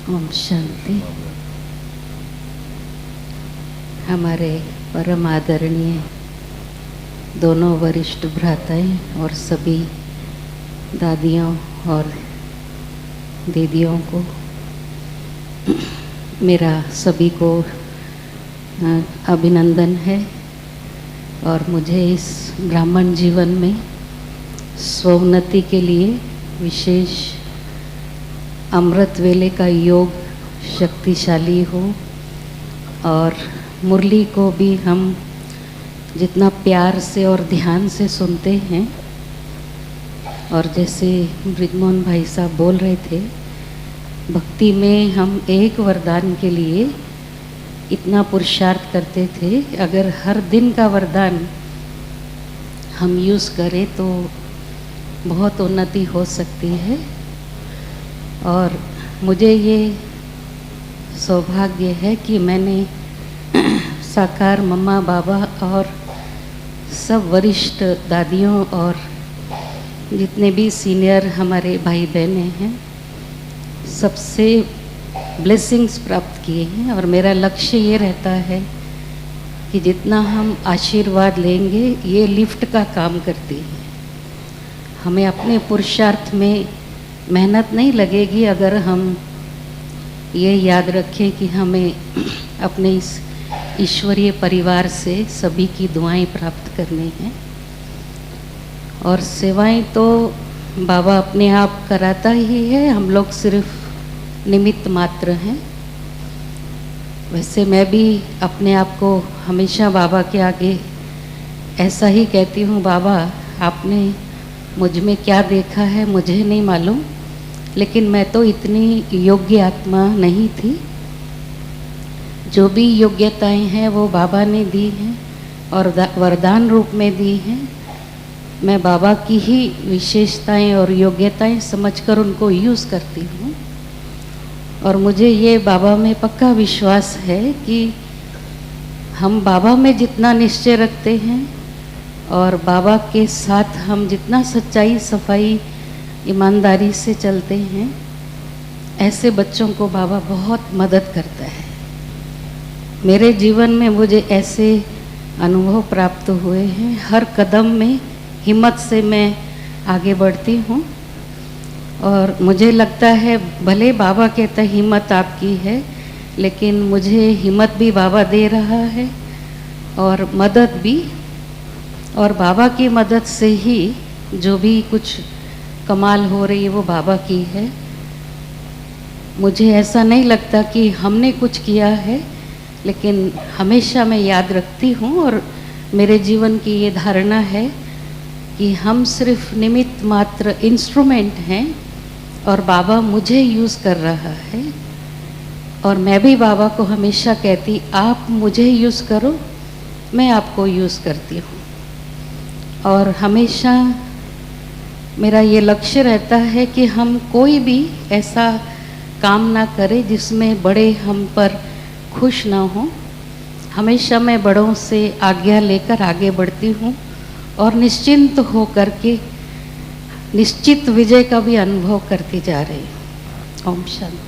ओम शांति। हमारे परम आदरणीय दोनों वरिष्ठ भ्राताएं और सभी दादियों और दीदियों को मेरा सभी को अभिनंदन है। और मुझे इस ब्राह्मण जीवन में स्वोन्नति के लिए विशेष अमृत वेले का योग शक्तिशाली हो, और मुरली को भी हम जितना प्यार से और ध्यान से सुनते हैं, और जैसे ब्रिजमोहन भाई साहब बोल रहे थे, भक्ति में हम एक वरदान के लिए इतना पुरुषार्थ करते थे। अगर हर दिन का वरदान हम यूज़ करें तो बहुत उन्नति हो सकती है। और मुझे ये सौभाग्य है कि मैंने साकार मम्मा बाबा और सब वरिष्ठ दादियों और जितने भी सीनियर हमारे भाई बहने हैं, सबसे ब्लेसिंग्स प्राप्त किए हैं। और मेरा लक्ष्य ये रहता है कि जितना हम आशीर्वाद लेंगे, ये लिफ्ट का काम करती है। हमें अपने पुरुषार्थ में मेहनत नहीं लगेगी अगर हम ये याद रखें कि हमें अपने इस ईश्वरीय परिवार से सभी की दुआएं प्राप्त करनी हैं। और सेवाएं तो बाबा अपने आप कराता ही है, हम लोग सिर्फ निमित्त मात्र हैं। वैसे मैं भी अपने आप को हमेशा बाबा के आगे ऐसा ही कहती हूँ, बाबा आपने मुझ में क्या देखा है मुझे नहीं मालूम, लेकिन मैं तो इतनी योग्य आत्मा नहीं थी। जो भी योग्यताएं हैं वो बाबा ने दी हैं और वरदान रूप में दी हैं। मैं बाबा की ही विशेषताएं और योग्यताएं समझकर उनको यूज़ करती हूँ। और मुझे ये बाबा में पक्का विश्वास है कि हम बाबा में जितना निश्चय रखते हैं और बाबा के साथ हम जितना सच्चाई सफाई ईमानदारी से चलते हैं, ऐसे बच्चों को बाबा बहुत मदद करता है। मेरे जीवन में मुझे ऐसे अनुभव प्राप्त हुए हैं। हर कदम में हिम्मत से मैं आगे बढ़ती हूँ। और मुझे लगता है भले बाबा कहता है हिम्मत आपकी है, लेकिन मुझे हिम्मत भी बाबा दे रहा है और मदद भी। और बाबा की मदद से ही जो भी कुछ कमाल हो रही है वो बाबा की है। मुझे ऐसा नहीं लगता कि हमने कुछ किया है, लेकिन हमेशा मैं याद रखती हूँ और मेरे जीवन की ये धारणा है कि हम सिर्फ निमित्त मात्र इंस्ट्रूमेंट हैं और बाबा मुझे यूज़ कर रहा है। और मैं भी बाबा को हमेशा कहती, आप मुझे यूज़ करो, मैं आपको यूज़ करती हूँ। और हमेशा मेरा ये लक्ष्य रहता है कि हम कोई भी ऐसा काम ना करें जिसमें बड़े हम पर खुश ना हों। हमेशा मैं बड़ों से आज्ञा लेकर आगे बढ़ती हूँ और निश्चिंत हो करके निश्चित विजय का भी अनुभव करती जा रही हूँ। ओम शांति।